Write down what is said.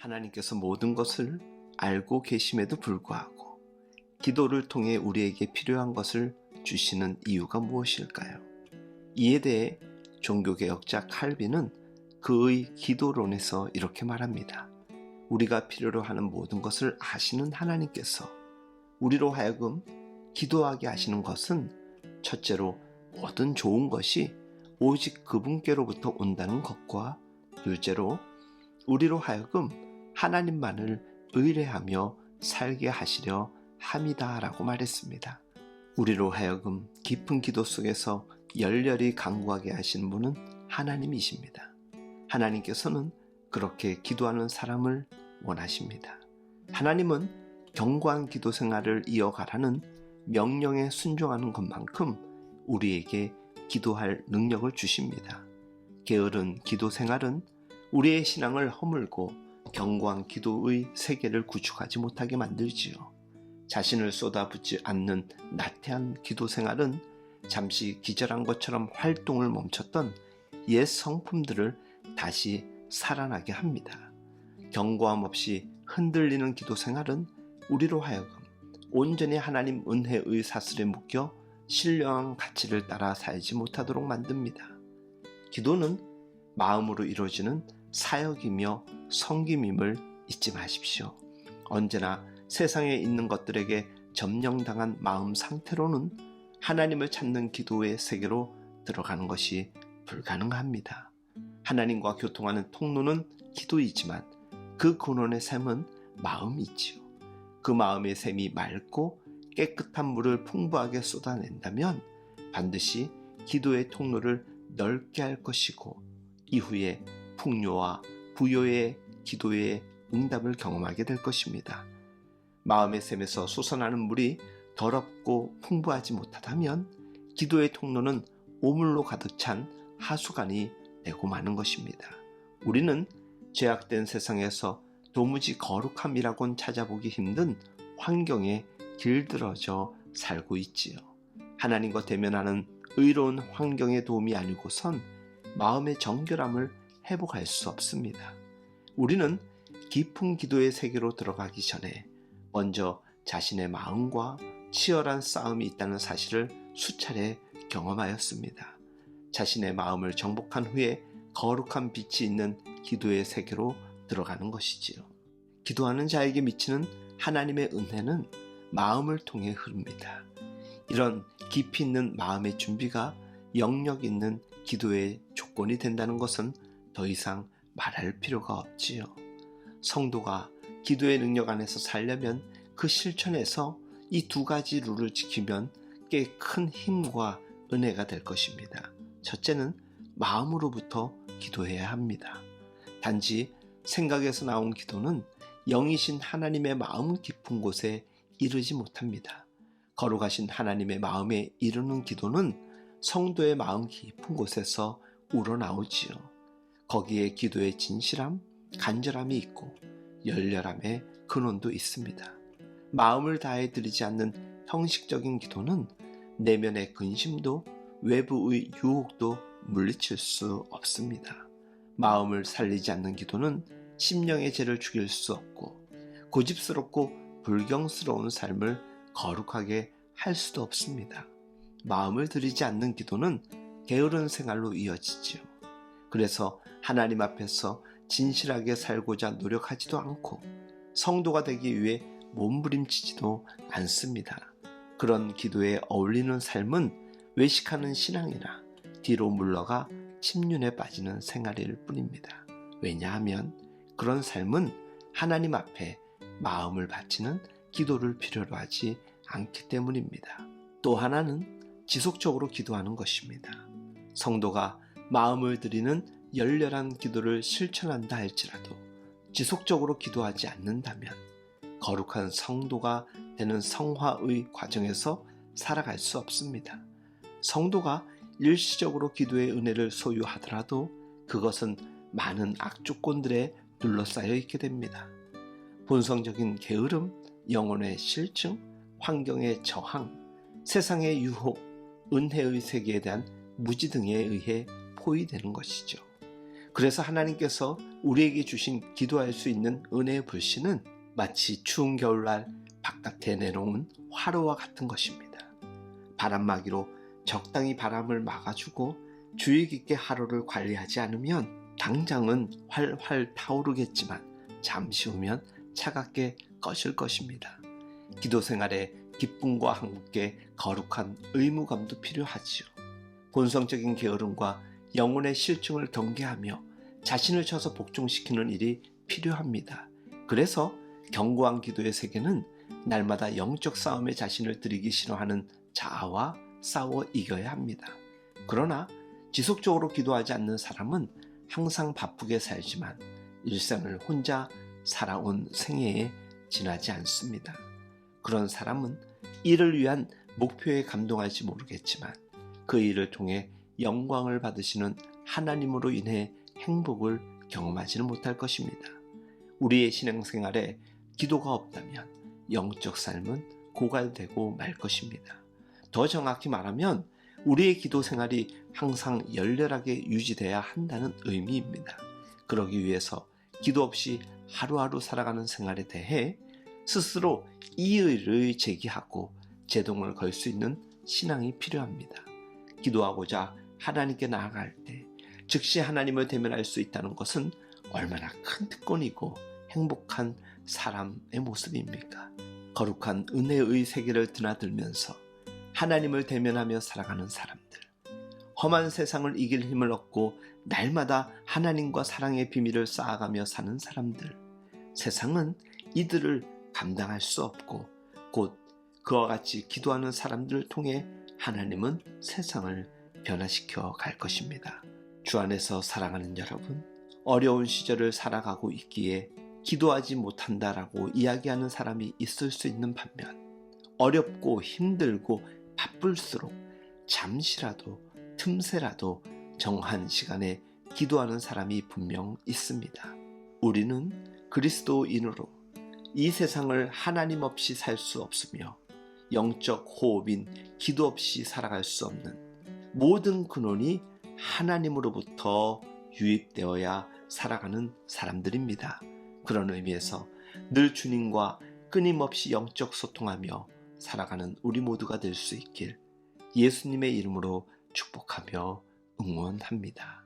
하나님께서 모든 것을 알고 계심에도 불구하고 기도를 통해 우리에게 필요한 것을 주시는 이유가 무엇일까요? 이에 대해 종교개혁자 칼빈은 그의 기도론에서 이렇게 말합니다. 우리가 필요로 하는 모든 것을 아시는 하나님께서 우리로 하여금 기도하게 하시는 것은 첫째로 모든 좋은 것이 오직 그분께로부터 온다는 것과 둘째로 우리로 하여금 하나님만을 의뢰하며 살게 하시려 함이다 라고 말했습니다. 우리로 하여금 깊은 기도 속에서 열렬히 간구하게 하시는 분은 하나님이십니다. 하나님께서는 그렇게 기도하는 사람을 원하십니다. 하나님은 견고한 기도 생활을 이어가라는 명령에 순종하는 것만큼 우리에게 기도할 능력을 주십니다. 게으른 기도 생활은 우리의 신앙을 허물고 견고한 기도의 세계를 구축하지 못하게 만들지요. 자신을 쏟아붓지 않는 나태한 기도 생활은 잠시 기절한 것처럼 활동을 멈췄던 옛 성품들을 다시 살아나게 합니다. 견고함 없이 흔들리는 기도 생활은 우리로 하여금 온전히 하나님 은혜의 사슬에 묶여 신령한 가치를 따라 살지 못하도록 만듭니다. 기도는 마음으로 이루어지는 사역이며 섬김임을 잊지 마십시오. 언제나 세상에 있는 것들에게 점령당한 마음 상태로는 하나님을 찾는 기도의 세계로 들어가는 것이 불가능합니다. 하나님과 교통하는 통로는 기도이지만 그 근원의 샘은 마음이지요. 그 마음의 샘이 맑고 깨끗한 물을 풍부하게 쏟아낸다면 반드시 기도의 통로를 넓게 할 것이고 이후에 풍요와 부요의 기도의 응답을 경험하게 될 것입니다. 마음의 샘에서 솟아나는 물이 더럽고 풍부하지 못하다면 기도의 통로는 오물로 가득 찬 하수관이 되고 마는 것입니다. 우리는 죄악된 세상에서 도무지 거룩함이라곤 찾아보기 힘든 환경에 길들어져 살고 있지요. 하나님과 대면하는 의로운 환경의 도움이 아니고선 마음의 정결함을 회복할 수 없습니다. 우리는 깊은 기도의 세계로 들어가기 전에 먼저 자신의 마음과 치열한 싸움이 있다는 사실을 수차례 경험하였습니다. 자신의 마음을 정복한 후에 거룩한 빛이 있는 기도의 세계로 들어가는 것이지요. 기도하는 자에게 미치는 하나님의 은혜는 마음을 통해 흐릅니다. 이런 깊이 있는 마음의 준비가 영역 있는 기도의 조건이 된다는 것은 더 이상 말할 필요가 없지요. 성도가 기도의 능력 안에서 살려면 그 실천에서 이 두 가지 룰을 지키면 꽤 큰 힘과 은혜가 될 것입니다. 첫째는 마음으로부터 기도해야 합니다. 단지 생각에서 나온 기도는 영이신 하나님의 마음 깊은 곳에 이르지 못합니다. 거룩하신 하나님의 마음에 이르는 기도는 성도의 마음 깊은 곳에서 우러나오지요. 거기에 기도의 진실함, 간절함이 있고 열렬함의 근원도 있습니다. 마음을 다해 드리지 않는 형식적인 기도는 내면의 근심도 외부의 유혹도 물리칠 수 없습니다. 마음을 살리지 않는 기도는 심령의 죄를 죽일 수 없고 고집스럽고 불경스러운 삶을 거룩하게 할 수도 없습니다. 마음을 들이지 않는 기도는 게으른 생활로 이어지지요. 그래서 하나님 앞에서 진실하게 살고자 노력하지도 않고 성도가 되기 위해 몸부림치지도 않습니다. 그런 기도에 어울리는 삶은 외식하는 신앙이나 뒤로 물러가 침륜에 빠지는 생활일 뿐입니다. 왜냐하면 그런 삶은 하나님 앞에 마음을 바치는 기도를 필요로 하지 않기 때문입니다. 또 하나는 지속적으로 기도하는 것입니다. 성도가 마음을 들이는 열렬한 기도를 실천한다 할지라도 지속적으로 기도하지 않는다면 거룩한 성도가 되는 성화의 과정에서 살아갈 수 없습니다. 성도가 일시적으로 기도의 은혜를 소유하더라도 그것은 많은 악조건들에 둘러싸여 있게 됩니다. 본성적인 게으름, 영혼의 실증, 환경의 저항, 세상의 유혹, 은혜의 세계에 대한 무지 등에 의해 포위되는 것이죠. 그래서 하나님께서 우리에게 주신 기도할 수 있는 은혜의 불씨는 마치 추운 겨울날 바깥에 내놓은 화로와 같은 것입니다. 바람막이로 적당히 바람을 막아주고 주의 깊게 하루를 관리하지 않으면 당장은 활활 타오르겠지만 잠시 후면 차갑게 꺼질 것입니다. 기도 생활에 기쁨과 한국께 거룩한 의무감도 필요하지요. 본성적인 게으름과 영혼의 실증을 경계하며 자신을 쳐서 복종시키는 일이 필요합니다. 그래서 견고한 기도의 세계는 날마다 영적 싸움에 자신을 들이기 싫어하는 자아와 싸워 이겨야 합니다. 그러나 지속적으로 기도하지 않는 사람은 항상 바쁘게 살지만 일생을 혼자 살아온 생애에 지나지 않습니다. 그런 사람은 이를 위한 목표에 감동할지 모르겠지만 그 일을 통해 영광을 받으시는 하나님으로 인해 행복을 경험하지는 못할 것입니다. 우리의 신앙생활에 기도가 없다면 영적 삶은 고갈되고 말 것입니다. 더 정확히 말하면 우리의 기도 생활이 항상 열렬하게 유지돼야 한다는 의미입니다. 그러기 위해서 기도 없이 하루하루 살아가는 생활에 대해 스스로 이의를 제기하고 제동을 걸 수 있는 신앙이 필요합니다. 기도하고자 하나님께 나아갈 때 즉시 하나님을 대면할 수 있다는 것은 얼마나 큰 특권이고 행복한 사람의 모습입니까? 거룩한 은혜의 세계를 드나들면서 하나님을 대면하며 살아가는 사람들, 험한 세상을 이길 힘을 얻고 날마다 하나님과 사랑의 비밀을 쌓아가며 사는 사람들, 세상은 이들을 감당할 수 없고 곧 그와 같이 기도하는 사람들을 통해 하나님은 세상을 변화시켜 갈 것입니다. 주 안에서 사랑하는 여러분, 어려운 시절을 살아가고 있기에 기도하지 못한다라고 이야기하는 사람이 있을 수 있는 반면 어렵고 힘들고 바쁠수록 잠시라도 틈새라도 정한 시간에 기도하는 사람이 분명 있습니다. 우리는 그리스도인으로 이 세상을 하나님 없이 살 수 없으며 영적 호흡인 기도 없이 살아갈 수 없는 모든 근원이 하나님으로부터 유입되어야 살아가는 사람들입니다. 그런 의미에서 늘 주님과 끊임없이 영적 소통하며 살아가는 우리 모두가 될 수 있길 예수님의 이름으로 축복하며 응원합니다.